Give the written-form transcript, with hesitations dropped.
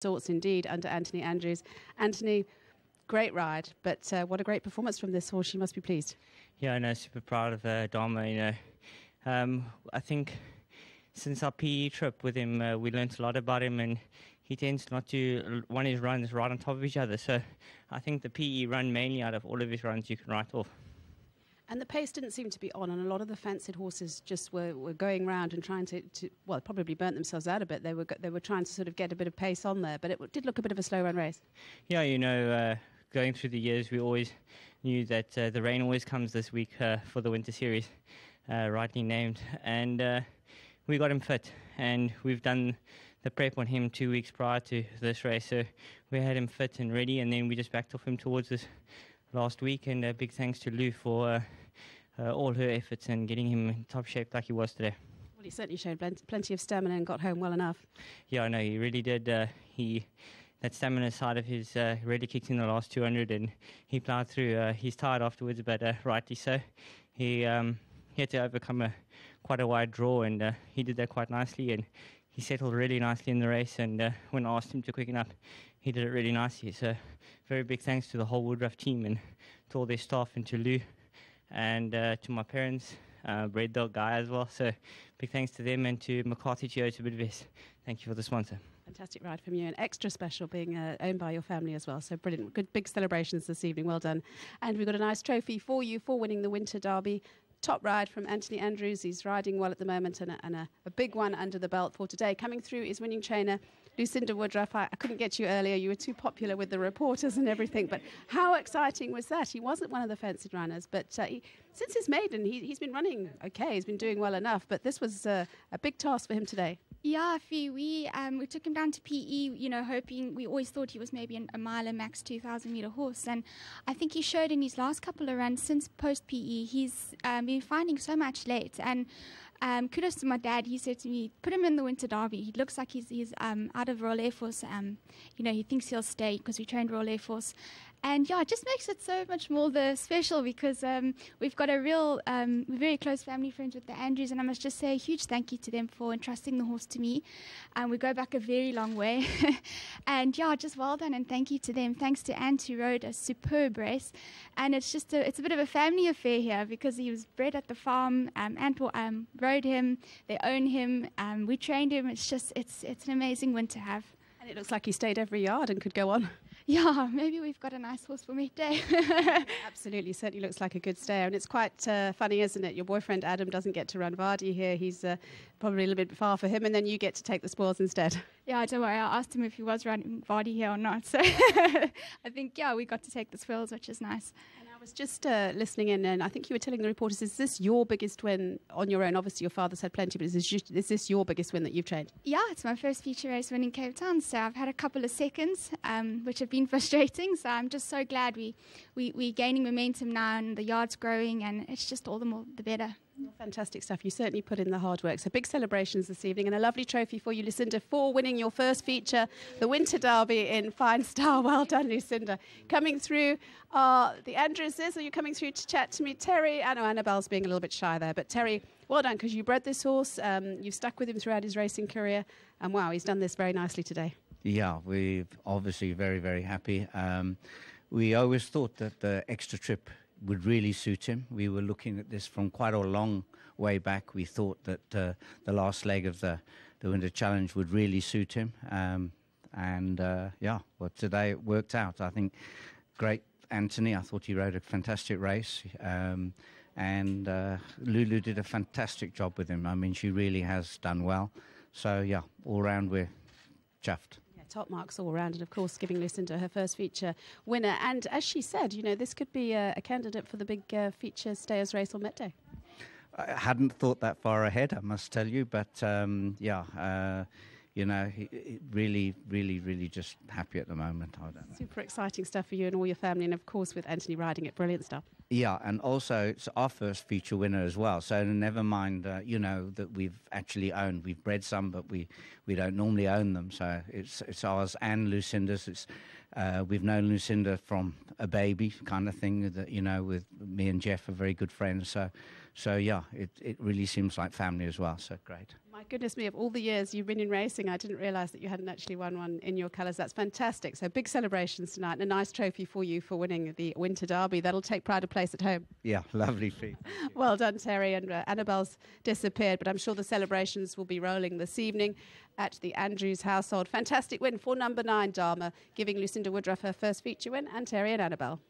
sorts indeed under Anthony Andrews. Anthony, great ride, but what a great performance from this horse. You must be pleased. Yeah, I know, super proud of Dharma, I think since our PE trip with him, we learnt a lot about him, and he tends not to want his runs right on top of each other. So I think the PE run mainly out of all of his runs you can write off. And the pace didn't seem to be on, and a lot of the fancied horses just were going round and trying to well, probably burnt themselves out a bit. They were trying to sort of get a bit of pace on there, but it did look a bit of a slow run race. Yeah, going through the years, we always knew that the rain always comes this week for the Winter Series, rightly named. And we got him fit, and we've done the prep on him 2 weeks prior to this race. So we had him fit and ready, and then we just backed off him towards this last week. And big thanks to Lou for all her efforts and getting him in top shape like he was today. Well, he certainly showed plenty of stamina and got home well enough. Yeah, I know, he really did. That stamina side of his really kicked in the last 200, and he ploughed through. He's tired afterwards, but rightly so. He had to overcome quite a wide draw, and he did that quite nicely, and he settled really nicely in the race. And when I asked him to quicken up, he did it really nicely. So very big thanks to the whole Woodruff team and to all their staff and to Lou and to my parents, Red Dog Guy as well. So big thanks to them and to McCarthy Toyota Bidvest. Thank you for the sponsor. Fantastic ride from you, and extra special being owned by your family as well. So brilliant. Good big celebrations this evening. Well done. And we've got a nice trophy for you for winning the Winter Derby. Top ride from Anthony Andrews. He's riding well at the moment, and a big one under the belt for today. Coming through is winning trainer Lucinda Woodruff. I couldn't get you earlier. You were too popular with the reporters and everything. But how exciting was that? He wasn't one of the fenced runners, but since his maiden, he's been running okay. He's been doing well enough. But this was a big task for him today. Yeah, Fee, we took him down to PE, hoping, we always thought he was maybe a miler max 2,000 meter horse. And I think he showed in his last couple of runs since post-PE, he's been finding so much late. And kudos to my dad. He said to me, put him in the Winter Derby. He looks like he's out of Royal Air Force. He thinks he'll stay because we trained Royal Air Force. And yeah, it just makes it so much more special because we've got a real, very close family friends with the Andrews, and I must just say a huge thank you to them for entrusting the horse to me. We go back a very long way. And yeah, just well done and thank you to them. Thanks to Ant who rode a superb race. And it's just it's a bit of a family affair here because he was bred at the farm. Ant rode him, they own him, we trained him. It's an amazing win to have. And it looks like he stayed every yard and could go on. Yeah, maybe we've got a nice horse for me today. Absolutely, certainly looks like a good stayer. And it's quite funny, isn't it? Your boyfriend Adam doesn't get to run Vardy here. He's probably a little bit far for him, and then you get to take the spoils instead. Yeah, don't worry. I asked him if he was running Vardy here or not. So I think, yeah, we got to take the spoils, which is nice. I was just listening in, and I think you were telling the reporters, is this your biggest win on your own? Obviously, your father's had plenty, but is this your biggest win that you've trained? Yeah, it's my first feature race win in Cape Town, so I've had a couple of seconds, which have been frustrating, so I'm just so glad we're gaining momentum now, and the yard's growing, and it's just all the more the better. Well, fantastic stuff. You certainly put in the hard work. So big celebrations this evening, and a lovely trophy for you, Lucinda, for winning your first feature, the Winter Derby in fine style. Well done, Lucinda. Coming through the Andrews, are you coming through to chat to me? Terry, I know Annabelle's being a little bit shy there, but Terry, well done, because you bred this horse. You've stuck with him throughout his racing career, and wow, he's done this very nicely today. Yeah, we're obviously very, very happy. We always thought that the extra trip would really suit him. We were looking at this from quite a long way back. We thought that the last leg of the Winter Challenge would really suit him. Yeah, well, today it worked out. I think great Anthony. I thought he rode a fantastic race. Lulu did a fantastic job with him. I mean, she really has done well. So, yeah, all round we're chuffed. Top marks all around, and of course giving Lucinda her first feature winner. And as she said, this could be a candidate for the big feature stayers race on Met Day. I hadn't thought that far ahead, I must tell you, but he really, really, really just happy at the moment. I don't know. Super exciting stuff for you and all your family, and of course with Anthony riding it, brilliant stuff. Yeah, and also it's our first feature winner as well. So never mind, that we've actually owned. We've bred some, but we don't normally own them. So it's ours and Lucinda's. We've known Lucinda from a baby kind of thing. That with me and Jeff are very good friends. So yeah, it really seems like family as well. So great. My goodness me, of all the years you've been in racing, I didn't realise that you hadn't actually won one in your colours. That's fantastic. So big celebrations tonight and a nice trophy for you for winning the Winter Derby. That'll take pride of place at home. Yeah, lovely feat. Well done, Terry. And Annabelle's disappeared, but I'm sure the celebrations will be rolling this evening at the Andrews household. Fantastic win for number 9, Dharma, giving Lucinda Woodruff her first feature win, and Terry and Annabelle.